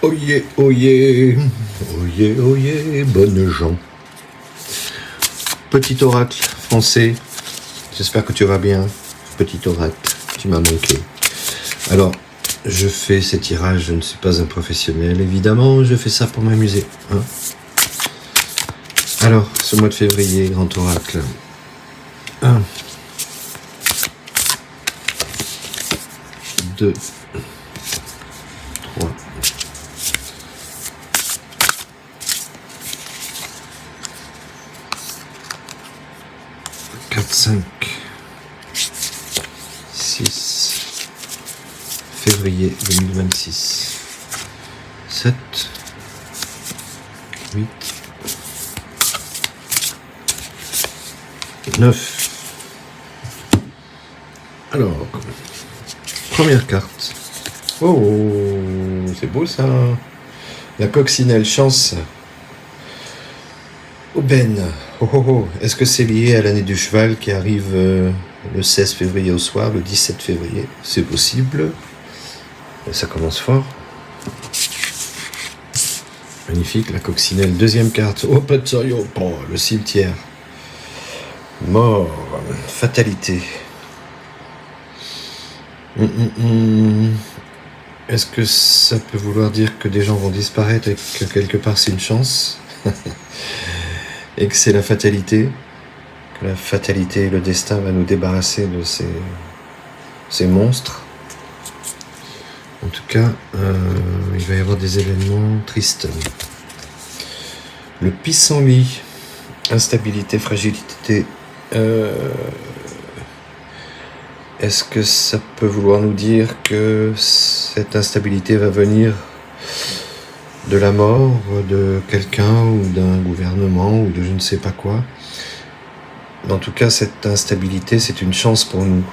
Oyez, oyez, oyez, oyez, bonnes gens. Petit oracle français, j'espère que tu vas bien. Petit oracle, tu m'as manqué. Alors, je fais ces tirages, je ne suis pas un professionnel, évidemment, je fais ça pour m'amuser. Hein. Alors, ce mois de février, grand oracle. 1, 2, 3, 4, 5, 6, février 2026, 7, 8, 9. Alors, première carte. Oh, c'est beau ça. La coccinelle, chance. Aubaine. Oh, oh, oh. Est-ce que c'est lié à l'année du cheval qui arrive le 16 février au soir, le 17 février? C'est possible. Ça commence fort. Magnifique, la coccinelle. Deuxième carte. Oh, Petsoyo. Oh, le cimetière. Mort. Fatalité. Est-ce que ça peut vouloir dire que des gens vont disparaître et que quelque part c'est une chance? Et que c'est la fatalité? Que la fatalité et le destin va nous débarrasser de ces monstres? En tout cas, il va y avoir des événements tristes. Le pissenlit, instabilité, fragilité. Est-ce que ça peut vouloir nous dire que cette instabilité va venir de la mort de quelqu'un ou d'un gouvernement ou de je ne sais pas quoi? En tout cas, cette instabilité, c'est une chance pour nous.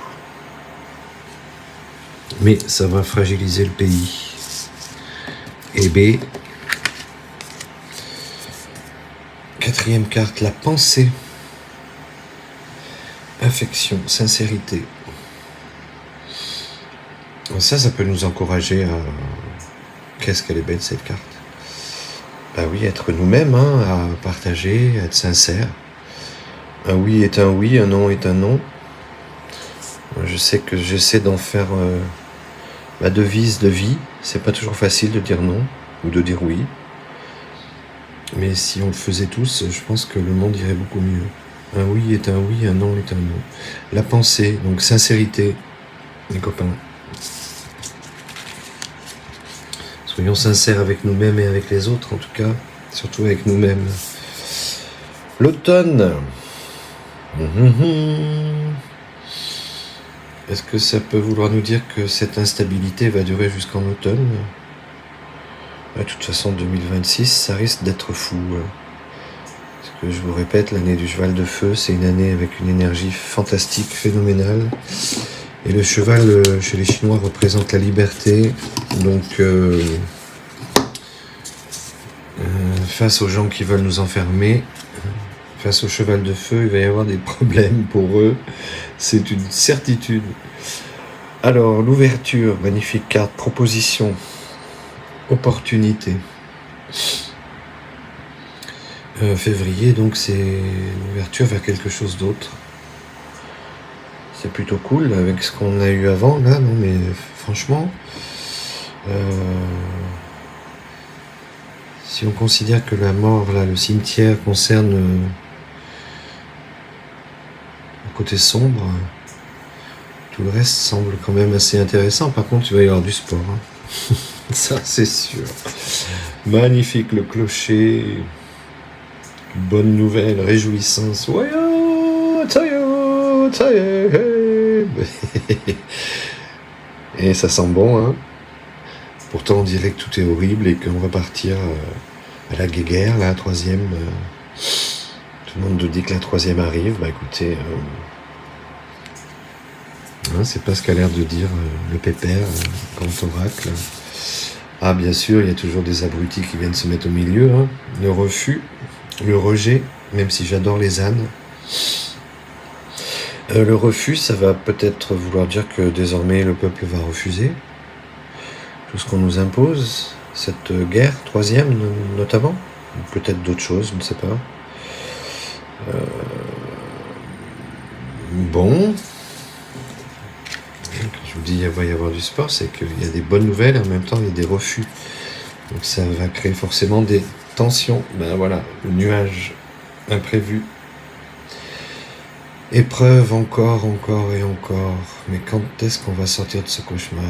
Mais ça va fragiliser le pays. Et B, quatrième carte, la pensée. Affection, sincérité. Ça peut nous encourager à... Qu'est-ce qu'elle est belle cette carte. Bah oui, être nous-mêmes, hein, à partager, à être sincère. Un oui est un oui, un non est un non. Je sais que j'essaie d'en faire ma devise de vie. C'est pas toujours facile de dire non ou de dire oui. Mais si on le faisait tous, je pense que le monde irait beaucoup mieux. Un oui est un oui, un non est un non. La pensée, donc sincérité, les copains. Soyons sincères avec nous-mêmes et avec les autres, en tout cas, surtout avec nous-mêmes. L'automne. Est-ce que ça peut vouloir nous dire que cette instabilité va durer jusqu'en automne? De toute façon, 2026, ça risque d'être fou. Parce que je vous répète, l'année du cheval de feu, c'est une année avec une énergie fantastique, phénoménale. Et le cheval, chez les Chinois, représente la liberté. Donc, face aux gens qui veulent nous enfermer, face au cheval de feu, il va y avoir des problèmes pour eux. C'est une certitude. Alors, l'ouverture, magnifique carte, proposition, opportunité. Février, donc c'est l'ouverture vers quelque chose d'autre. C'est plutôt cool avec ce qu'on a eu avant, là, non mais franchement, si on considère que la mort, là, le cimetière concerne le côté sombre, tout le reste semble quand même assez intéressant. Par contre, il va y avoir du sport, hein. Ça c'est sûr. Magnifique le clocher, bonne nouvelle, réjouissance. Et ça sent bon, hein. Pourtant on dirait que tout est horrible et qu'on va partir à la guéguerre, la troisième. Tout le monde nous dit que la troisième arrive. Bah écoutez, hein, c'est pas ce qu'a l'air de dire le pépère, grand oracle. Ah bien sûr, il y a toujours des abrutis qui viennent se mettre au milieu, hein. Le refus, le rejet, même si j'adore les ânes. Le refus, ça va peut-être vouloir dire que désormais le peuple va refuser tout ce qu'on nous impose. cette guerre, troisième notamment, ou peut-être d'autres choses, je ne sais pas. Bon, quand je vous dis qu'il va y avoir du sport, c'est qu'il y a des bonnes nouvelles et en même temps il y a des refus. Donc ça va créer forcément des tensions. Ben voilà, le nuage imprévu. Épreuve encore et encore. Mais quand est-ce qu'on va sortir de ce cauchemar?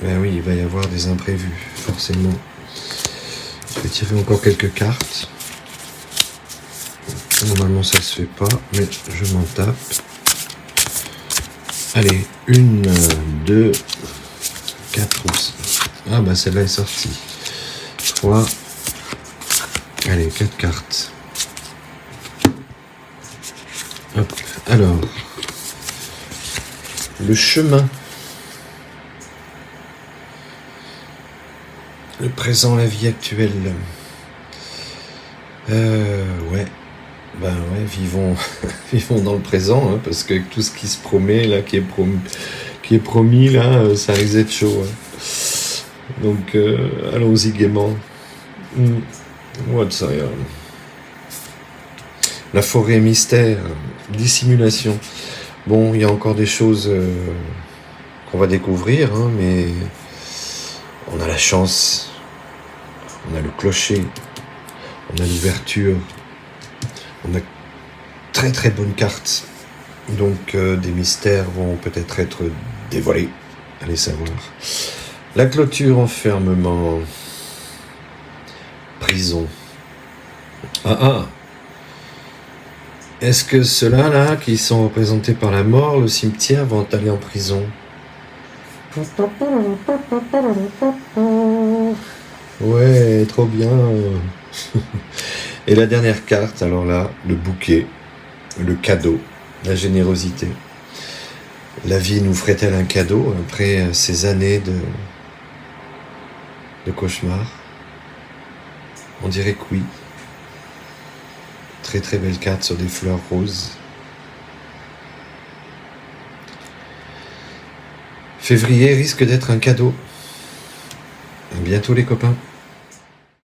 Ben oui, il va y avoir des imprévus, forcément. Je vais tirer encore quelques cartes. Normalement ça se fait pas, mais je m'en tape. Allez, 1, 2, 4. Ah bah celle-là est sortie. 3. Allez, 4 cartes. Hop. Alors, le chemin. Le présent, la vie actuelle. Ouais. Ben ouais, vivons dans le présent, hein, parce que tout ce qui se promet, là, qui est promis, là, ça risque d'être chaud. Hein. Donc, allons-y gaiement. What's that? La forêt mystère, dissimulation. Bon, il y a encore des choses qu'on va découvrir, hein, mais on a la chance, on a le clocher, on a l'ouverture, on a très très bonnes cartes. Donc des mystères vont peut-être être dévoilés, allez savoir. La clôture, enfermement, prison. Est-ce que ceux-là, là, qui sont représentés par la mort, le cimetière, vont aller en prison? Ouais, trop bien. Et la dernière carte, alors là, le bouquet, le cadeau, la générosité. La vie nous ferait-elle un cadeau après ces années de cauchemar? On dirait que oui. Très très belle carte sur des fleurs roses. Février risque d'être un cadeau. À bientôt les copains.